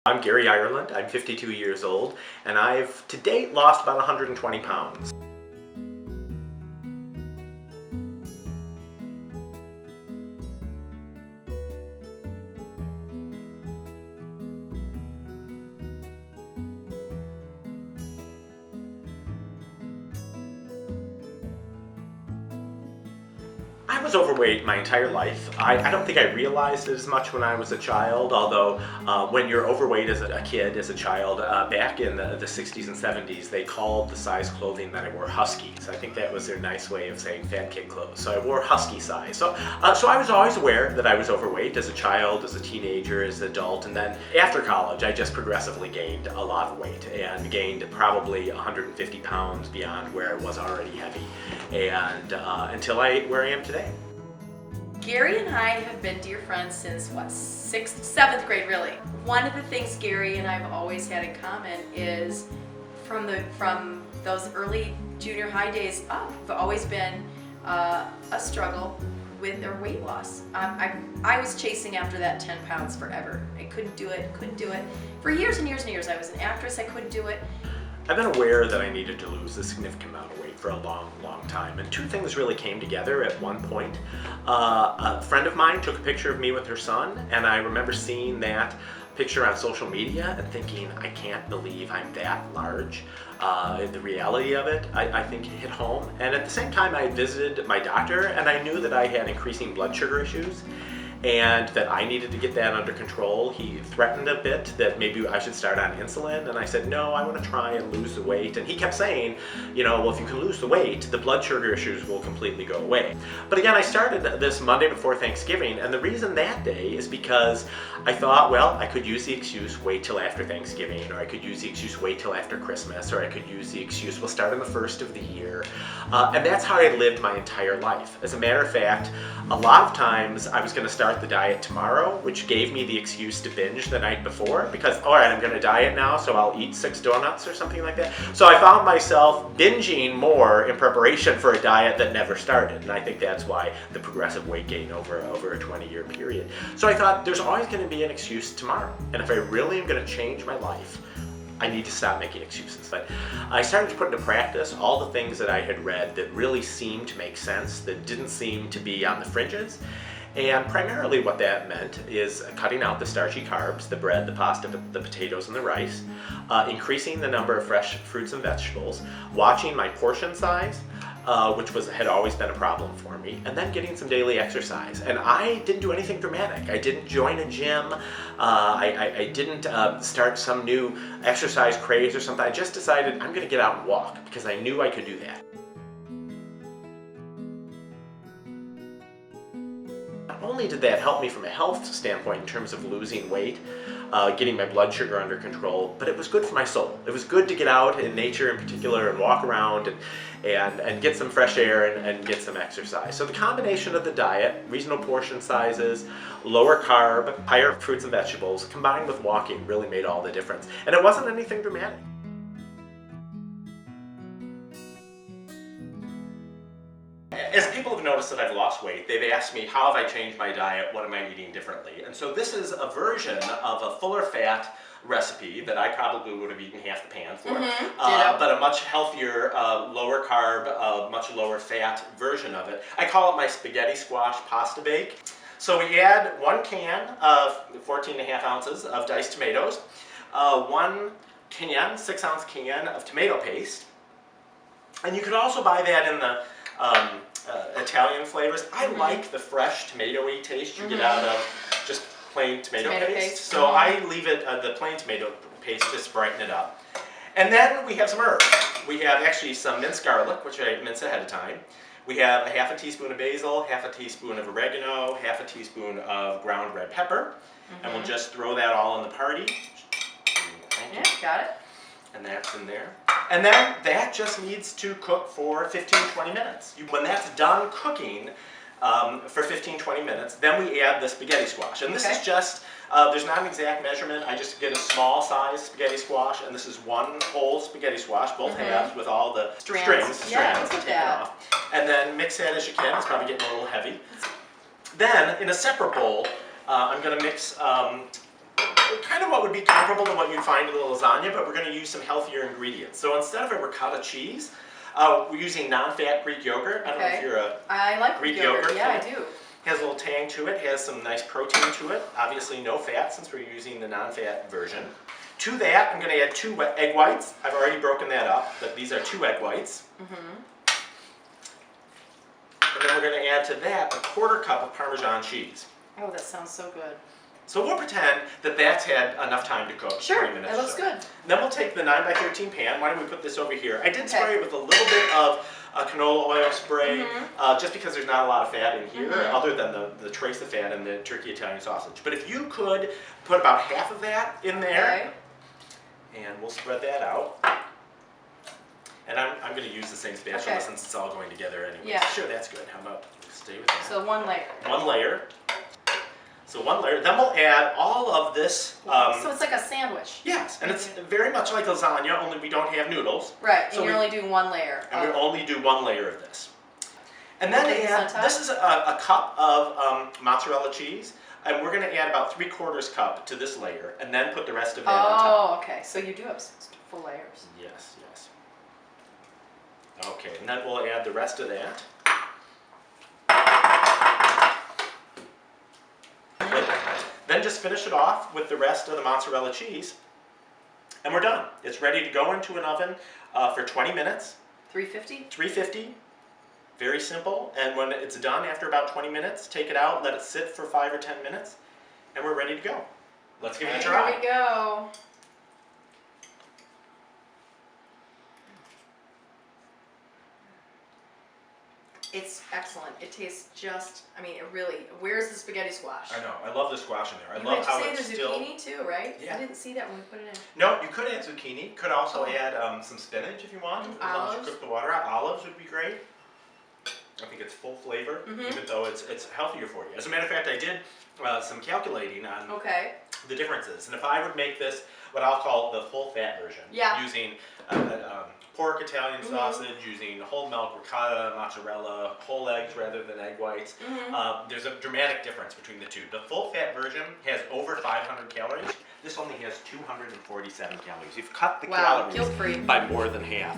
I'm Gary Ireland, I'm 52 years old, and I've to date lost about 120 pounds. I was overweight my entire life. I don't think I realized it as much when I was a child, although when you're overweight as a kid, as a child, back in the 60s and 70s, they called the size clothing that I wore husky. So I think that was their nice way of saying fat kid clothes. So I wore husky size. So I was always aware that I was overweight as a child, as a teenager, as an adult, and then after college, I just progressively gained a lot of weight and gained probably 150 pounds beyond where I was already heavy, and until where I am today. Gary and I have been dear friends since, seventh grade really. One of the things Gary and I have always had in common is from those early junior high days up, have always been a struggle with our weight loss. I was chasing after that 10 pounds forever. I couldn't do it. For years and years and years. I was an actress, I couldn't do it. I've been aware that I needed to lose a significant amount of weight for a long time, and two things really came together at one point. A friend of mine took a picture of me with her son, and I remember seeing that picture on social media and thinking, I can't believe I'm that large. The reality of it, I think, hit home. And at the same time, I visited my doctor, and I knew that I had increasing blood sugar issues, and that I needed to get that under control. He threatened a bit that maybe I should start on insulin, and I said, no, I want to try and lose the weight. And he kept saying, well, if you can lose the weight, the blood sugar issues will completely go away. But again, I started this Monday before Thanksgiving, and the reason that day is because I thought, well, I could use the excuse, wait till after Thanksgiving, or I could use the excuse, wait till after Christmas, or I could use the excuse, we'll start on the first of the year. And that's how I lived my entire life. As a matter of fact, a lot of times I was going to start the diet tomorrow, which gave me the excuse to binge the night before, because, all right, I'm going to diet now, so I'll eat 6 donuts or something like that. So I found myself binging more in preparation for a diet that never started, and I think that's why the progressive weight gain over a 20-year period. So I thought, there's always going to be an excuse tomorrow, and if I really am going to change my life, I need to stop making excuses. But I started to put into practice all the things that I had read that really seemed to make sense, that didn't seem to be on the fringes. And primarily what that meant is cutting out the starchy carbs, the bread, the pasta, the potatoes, and the rice, increasing the number of fresh fruits and vegetables, watching my portion size, which had always been a problem for me, and then getting some daily exercise. And I didn't do anything dramatic. I didn't join a gym. I didn't start some new exercise craze or something. I just decided I'm going to get out and walk because I knew I could do that. Not only did that help me from a health standpoint in terms of losing weight, getting my blood sugar under control, but it was good for my soul. It was good to get out in nature in particular and walk around and get some fresh air and get some exercise. So the combination of the diet, reasonable portion sizes, lower carb, higher fruits and vegetables, combined with walking really made all the difference. And it wasn't anything dramatic. As people have noticed that I've lost weight, they've asked me, how have I changed my diet? What am I eating differently? And so this is a version of a fuller fat recipe that I probably would have eaten half the pan for, but a much healthier, lower carb, much lower fat version of it. I call it my spaghetti squash pasta bake. So we add 1 can of 14.5 ounces of diced tomatoes, 1 can, 6-ounce can of tomato paste, and you could also buy that in the Italian flavors. I like the fresh tomatoey taste you get out of just plain tomato paste. So I leave it the plain tomato paste just to brighten it up. And then we have some herbs. We have actually some minced garlic, which I mince ahead of time. We have a half a teaspoon of basil, half a teaspoon of oregano, half a teaspoon of ground red pepper. And we'll just throw that all in the party. Yeah, got it. And that's in there. And then that just needs to cook for 15-20 minutes. When that's done cooking for 15-20 minutes, then we add the spaghetti squash. And this is just, there's not an exact measurement. I just get a small size spaghetti squash, and this is 1 whole spaghetti squash, both halves with all the strings taken off. And then mix that as you can. It's probably getting a little heavy. Then, in a separate bowl, I'm going to mix kind of what would be comparable to what you'd find in a lasagna, but we're going to use some healthier ingredients. So instead of a ricotta cheese, we're using non-fat Greek yogurt. I don't know if you're a I like Greek yogurt. Yeah, I do. Has a little tang to it, has some nice protein to it. Obviously no fat since we're using the non-fat version. To that, I'm going to add 2 egg whites. I've already broken that up, but these are 2 egg whites. And then we're going to add to that a 1/4 cup of Parmesan cheese. Oh, that sounds so good. So we'll pretend that that's had enough time to cook. Sure, 20 minutes it looks good. Then we'll take the 9x13 pan. Why don't we put this over here? I did spray it with a little bit of canola oil spray, just because there's not a lot of fat in here, other than the trace of fat in the turkey Italian sausage. But if you could put about half of that in there, and we'll spread that out. And I'm going to use the same spatula since it's all going together anyway. Yeah. Sure, that's good. How about stay with that? So 1 layer. 1 layer. So 1 layer. Then we'll add all of this. So it's like a sandwich. Yes, and it's very much like lasagna, only we don't have noodles. Right, and So you're only doing 1 layer. And we only do 1 layer of this. And then this is a cup of mozzarella cheese. And we're going to add about 3/4 cup to this layer, and then put the rest of that on top. Oh, okay. So you do have full layers. Yes, yes. Okay, and then we'll add the rest of that. Then just finish it off with the rest of the mozzarella cheese, and we're done. It's ready to go into an oven for 20 minutes. 350? 350. Very simple. And when it's done, after about 20 minutes, take it out, let it sit for 5 or 10 minutes, and we're ready to go. Let's give it a try. Here we go. It's excellent. It tastes just, I mean, it really, where's the spaghetti squash? I know. I love the squash in there. I You love how meant it's to say still... the zucchini too, right? Yeah. I didn't see that when we put it in. No, you could add zucchini. Could also add some spinach if you want. As long as Olives. you cook the water out. Olives would be great. I think it's full flavor, even though it's healthier for you. As a matter of fact, I did some calculating on the differences. And if I would make this what I'll call the full fat version, using pork Italian sausage, using whole milk, ricotta, mozzarella, whole eggs rather than egg whites, there's a dramatic difference between the two. The full fat version has over 500 calories. This only has 247 calories. You've cut the calories guilt-free. by more than half.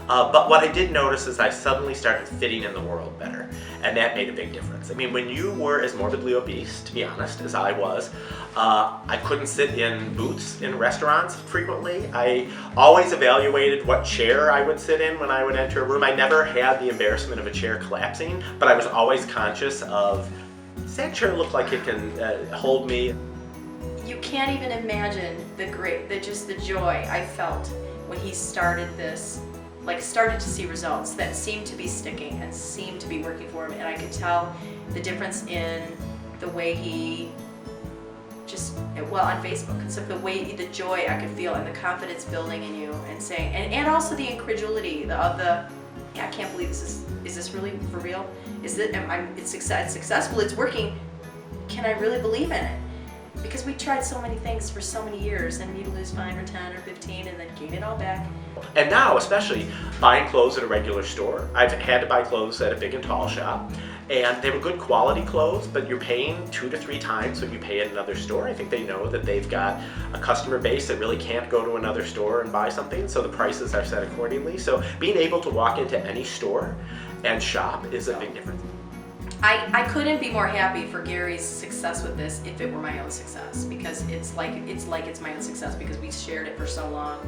But what I did notice is I suddenly started fitting in the world better, and that made a big difference. I mean, when you were as morbidly obese, to be honest, as I was, I couldn't sit in booths in restaurants frequently. I always evaluated what chair I would sit in when I would enter a room. I never had the embarrassment of a chair collapsing, but I was always conscious of, does that chair look like it can hold me? You can't even imagine the joy I felt when he started this. Started to see results that seemed to be sticking and seemed to be working for him, and I could tell the difference in the way he on Facebook, and so the joy I could feel and the confidence building in you, and saying, and also the incredulity of the, I can't believe is this really for real? It's successful, it's working. Can I really believe in it? Because we tried so many things for so many years, and you'd lose 5 or 10 or 15 and then gain it all back. And now, especially, buying clothes at a regular store. I've had to buy clothes at a big and tall shop, and they were good quality clothes, but you're paying 2 to 3 times what you pay at another store. I think they know that they've got a customer base that really can't go to another store and buy something, so the prices are set accordingly. So being able to walk into any store and shop is a big difference. I couldn't be more happy for Gary's success with this if it were my own success, because it's my own success because we shared it for so long,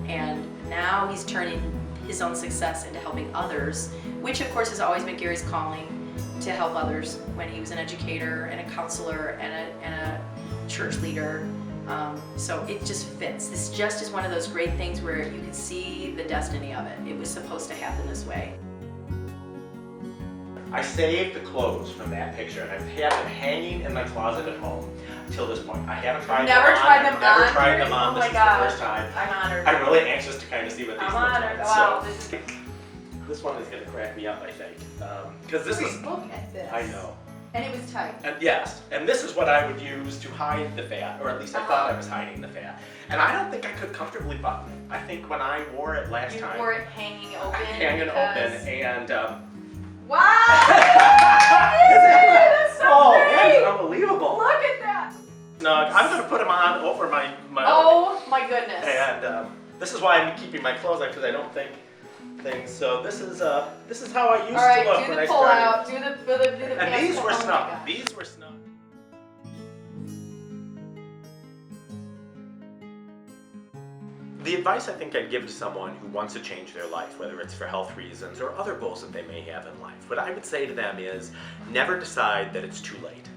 and now he's turning his own success into helping others, which of course has always been Gary's calling, to help others when he was an educator and a counselor and a church leader. So it just fits. This just is one of those great things where you can see the destiny of it. It was supposed to happen this way. I saved the clothes from that picture, and I've had them hanging in my closet at home until this point. I haven't tried them on. I've never tried them on. This is the first time. I'm honored. I'm really anxious to kind of see what these look like. I'm honored. Wow. So, this one is going to crack me up, I think, because this is. Look at this. I know. And it was tight. And yes, and this is what I would use to hide the fat, or at least I thought I was hiding the fat. And I don't think I could comfortably button it. I think when I wore it last time, you wore it hanging open. and Wow! That's so Oh, great! that's unbelievable. Look at that! No, I'm going to put them on over my Oh my goodness. And this is why I'm keeping my clothes on, because I don't think things. So this is how I used All right, to look do when the I pull started. out. Do the And pants these pull- were oh my snug. gosh. These were snug. The advice I think I'd give to someone who wants to change their life, whether it's for health reasons or other goals that they may have in life, what I would say to them is never decide that it's too late.